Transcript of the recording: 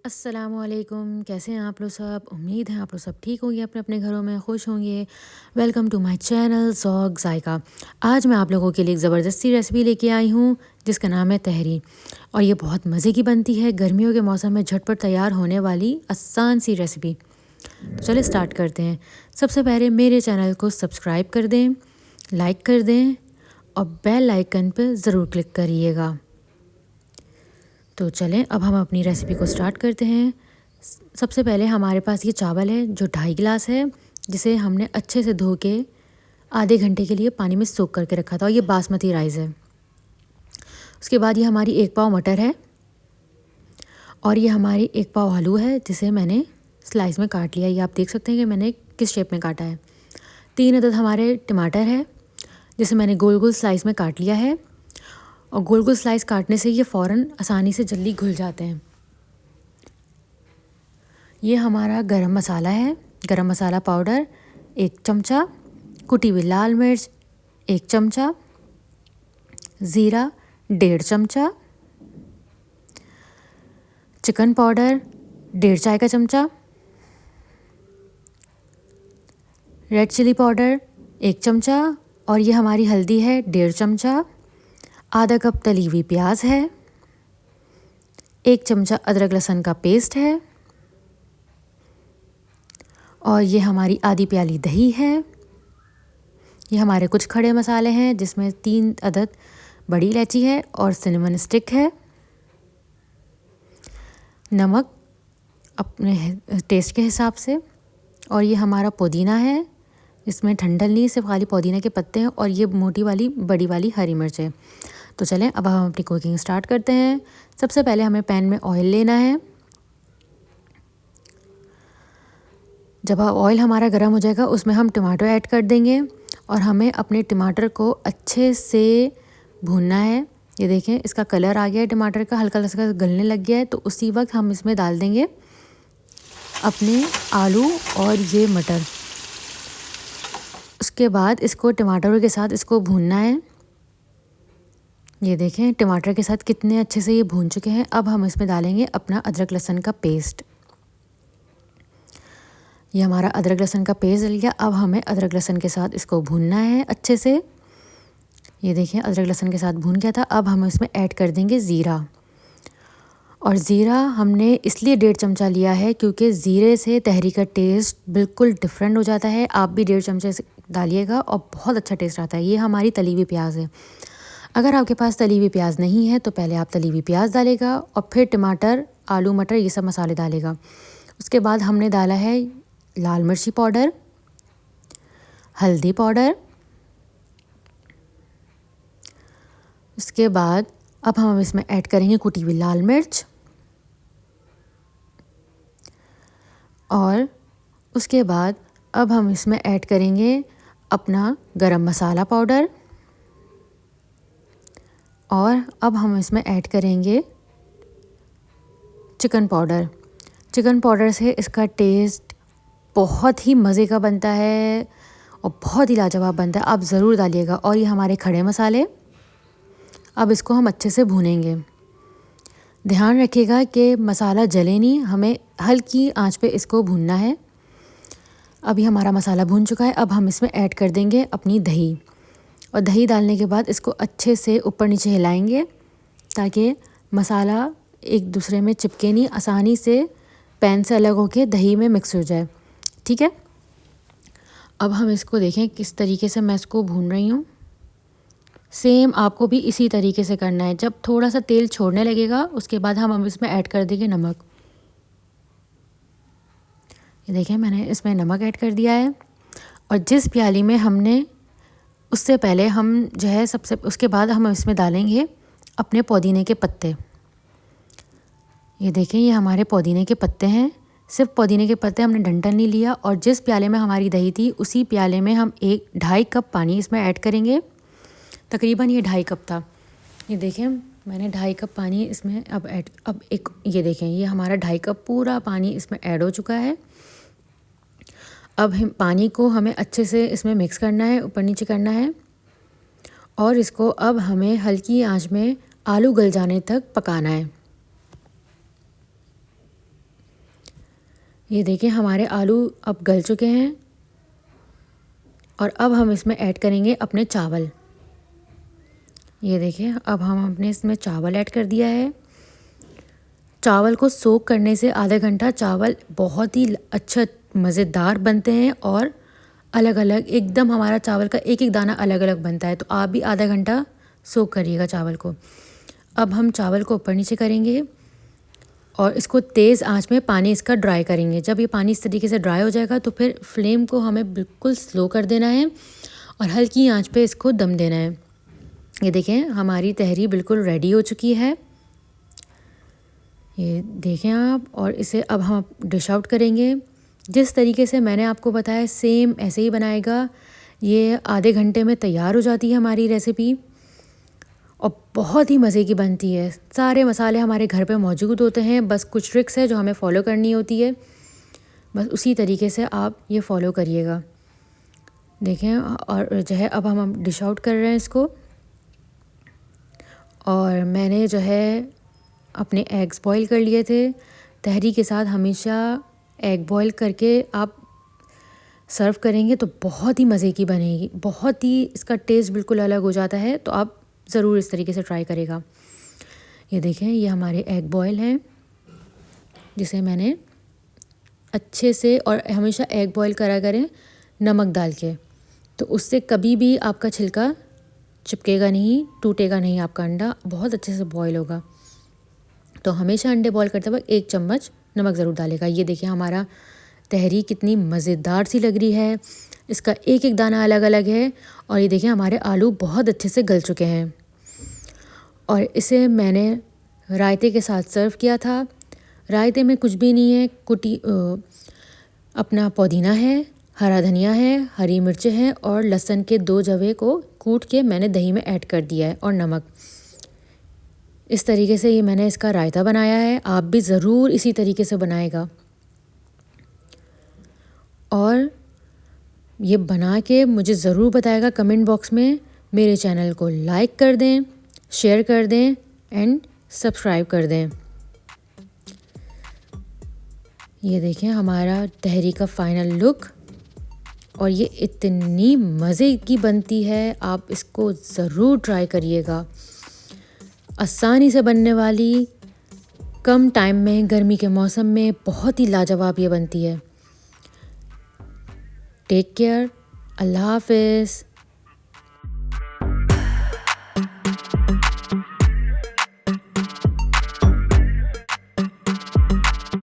अस्सलामुअलैकुम, कैसे हैं आप लोग सब? उम्मीद है आप लोग सब ठीक होंगे, अपने अपने घरों में खुश होंगे। Welcome to my channel Zauq Zaiqa. आज मैं आप लोगों के लिए एक ज़बरदस्ती रेसिपी लेके आई हूँ जिसका नाम है तहरी। और ये बहुत मज़े की बनती है, गर्मियों के मौसम में झटपट तैयार होने वाली आसान सी रेसिपी। तो चलिए स्टार्ट करते हैं। सबसे पहले मेरे चैनल को सब्सक्राइब कर दें, लाइक कर दें और बेल आइकन पर ज़रूर क्लिक करिएगा। तो चलें अब हम अपनी रेसिपी को स्टार्ट करते हैं। सबसे पहले हमारे पास ये चावल है जो 2.5 गिलास है, जिसे हमने अच्छे से धो के आधे घंटे के लिए पानी में सोक करके रखा था और ये बासमती राइस है। उसके बाद ये हमारी 1 पाव मटर है और ये हमारी 1 पाव आलू है जिसे मैंने स्लाइस में काट लिया। ये आप देख सकते हैं कि मैंने किस शेप में काटा है। 3 अदद हमारे टमाटर है जिसे मैंने गोल गोल स्लाइस में काट लिया है और गोल गोल स्लाइस काटने से ये फ़ौरन आसानी से जल्दी घुल जाते हैं। ये हमारा गरम मसाला है, गरम मसाला पाउडर 1 चमचा, कुटी हुई लाल मिर्च 1 चमचा, ज़ीरा 1.5 चमचा, चिकन पाउडर 1.5 चाय का चमचा, रेड चिली पाउडर 1 चमचा और ये हमारी हल्दी है 1.5 चमचा। आधा कप तली हुई प्याज है, 1 चमचा अदरक लहसुन का पेस्ट है और ये हमारी आधी प्याली दही है। ये हमारे कुछ खड़े मसाले हैं जिसमें 3 अदद बड़ी इलायची है और सिनेमन स्टिक है। नमक अपने टेस्ट के हिसाब से और ये हमारा पुदीना है, इसमें ठंडल नहीं, सिर्फ खाली पुदीना के पत्ते हैं और ये मोटी वाली बड़ी वाली हरी मिर्च है। तो चलें अब हम अपनी कुकिंग स्टार्ट करते हैं। सबसे पहले हमें पैन में ऑयल लेना है। जब ऑयल हमारा गर्म हो जाएगा उसमें हम टमाटर ऐड कर देंगे और हमें अपने टमाटर को अच्छे से भूनना है। ये देखें इसका कलर आ गया है टमाटर का, हल्का हल्का गलने लग गया है। तो उसी वक्त हम इसमें डाल देंगे अपने आलू और ये मटर। उसके बाद इसको टमाटरों के साथ इसको भूनना है। ये देखें टमाटर के साथ कितने अच्छे से ये भून चुके हैं। अब हम इसमें डालेंगे अपना अदरक लहसुन का पेस्ट। ये हमारा अदरक लहसुन का पेस्ट डल गया। अब हमें अदरक लहसुन के साथ इसको भूनना है अच्छे से। ये देखिए अदरक लहसुन के साथ भून गया था। अब हम इसमें ऐड कर देंगे ज़ीरा। और ज़ीरा हमने इसलिए 1.5 चमचा लिया है क्योंकि ज़ीरे से तहरी का टेस्ट बिल्कुल डिफरेंट हो जाता है। आप भी 1.5 चमचे डालिएगा और बहुत अच्छा टेस्ट आता है। ये हमारी तली हुई प्याज है। अगर आपके पास तली हुई प्याज नहीं है तो पहले आप तली हुई प्याज डालेगा और फिर टमाटर, आलू, मटर ये सब मसाले डालेगा। उसके बाद हमने डाला है लाल मिर्ची पाउडर, हल्दी पाउडर। उसके बाद अब हम इसमें ऐड करेंगे कुटी हुई लाल मिर्च और उसके बाद अब हम इसमें ऐड करेंगे अपना गरम मसाला पाउडर और अब हम इसमें ऐड करेंगे चिकन पाउडर। चिकन पाउडर से इसका टेस्ट बहुत ही मज़े का बनता है और बहुत ही लाजवाब बनता है। आप ज़रूर डालिएगा। और ये हमारे खड़े मसाले, अब इसको हम अच्छे से भूनेंगे। ध्यान रखिएगा कि मसाला जले नहीं, हमें हल्की आंच पे इसको भूनना है। अभी हमारा मसाला भून चुका है। अब हम इसमें ऐड कर देंगे अपनी दही और दही डालने के बाद इसको अच्छे से ऊपर नीचे हिलाएंगे ताकि मसाला एक दूसरे में चिपके नहीं, आसानी से पैन से अलग होके दही में मिक्स हो जाए। ठीक है, अब हम इसको देखें किस तरीके से मैं इसको भून रही हूँ। सेम आपको भी इसी तरीके से करना है। जब थोड़ा सा तेल छोड़ने लगेगा उसके बाद हम इसमें ऐड कर देंगे नमक। ये देखें मैंने इसमें नमक ऐड कर दिया है और जिस प्याली में हमने उससे पहले हम जो है सबसे उसके बाद हम इसमें डालेंगे अपने पुदीने के पत्ते। ये देखें ये हमारे पुदीने के पत्ते हैं, सिर्फ पुदीने के पत्ते, हमने डंठल नहीं लिया। और जिस प्याले में हमारी दही थी उसी प्याले में हम 2.5 कप पानी इसमें ऐड करेंगे। तकरीबन ये 2.5 कप था। ये देखें मैंने 2.5 कप पानी इसमें अब एक ये देखें ये हमारा 2.5 कप पूरा पानी इसमें ऐड हो चुका है। अब हम पानी को हमें अच्छे से इसमें मिक्स करना है, ऊपर नीचे करना है और इसको अब हमें हल्की आंच में आलू गल जाने तक पकाना है। ये देखिए हमारे आलू अब गल चुके हैं और अब हम इसमें ऐड करेंगे अपने चावल। ये देखिए अब हम अपने इसमें चावल ऐड कर दिया है। चावल को सोक करने से आधा घंटा चावल बहुत ही अच्छा मज़ेदार बनते हैं और अलग अलग एकदम हमारा चावल का एक एक दाना अलग अलग बनता है। तो आप भी आधा घंटा सोक करिएगा चावल को। अब हम चावल को ऊपर नीचे करेंगे और इसको तेज़ आंच में पानी इसका ड्राई करेंगे। जब ये पानी इस तरीके से ड्राई हो जाएगा तो फिर फ्लेम को हमें बिल्कुल स्लो कर देना है और हल्की आंच पे इसको दम देना है। ये देखें हमारी तहरी बिल्कुल रेडी हो चुकी है। ये देखें आप, और इसे अब हम डिश आउट करेंगे। जिस तरीके से मैंने आपको बताया सेम ऐसे ही बनाएगा। ये आधे घंटे में तैयार हो जाती है हमारी रेसिपी और बहुत ही मज़े की बनती है। सारे मसाले हमारे घर पे मौजूद होते हैं, बस कुछ ट्रिक्स है जो हमें फॉलो करनी होती है। बस उसी तरीके से आप ये फॉलो करिएगा। देखें, और जो है अब हम डिश आउट कर रहे हैं इसको। और मैंने जो है अपने एग्स बॉईल कर लिए थे। तहरी के साथ हमेशा एग बॉईल करके आप सर्व करेंगे तो बहुत ही मज़े की बनेगी, बहुत ही इसका टेस्ट बिल्कुल अलग हो जाता है। तो आप ज़रूर इस तरीके से ट्राई करेगा। ये देखें ये हमारे एग बॉईल हैं जिसे मैंने अच्छे से, और हमेशा एग बॉईल करा करें नमक डाल के, तो उससे कभी भी आपका छिलका चिपकेगा नहीं, टूटेगा नहीं, आपका अंडा बहुत अच्छे से बॉईल होगा। तो हमेशा अंडे बॉईल करते वक्त 1 चम्मच नमक ज़रूर डालेगा। ये देखिए हमारा तहरी कितनी मज़ेदार सी लग रही है, इसका एक एक दाना अलग अलग है। और ये देखिए हमारे आलू बहुत अच्छे से गल चुके हैं और इसे मैंने रायते के साथ सर्व किया था। रायते में कुछ भी नहीं है, अपना पुदीना है, हरा धनिया है, हरी मिर्चें हैं और लहसुन के 2 जवे को कूट के मैंने दही में ऐड कर दिया है और नमक। इस तरीके से ये मैंने इसका रायता बनाया है। आप भी ज़रूर इसी तरीके से बनाएगा और ये बना के मुझे ज़रूर बताएगा कमेंट बॉक्स में। मेरे चैनल को लाइक कर दें, शेयर कर दें एंड सब्सक्राइब कर दें। ये देखें हमारा तहरी का फाइनल लुक, और ये इतनी मज़े की बनती है, आप इसको ज़रूर ट्राई करिएगा। आसानी से बनने वाली, कम टाइम में, गर्मी के मौसम में बहुत ही लाजवाब ये बनती है। टेक केयर, अल्लाह हाफ़िज़।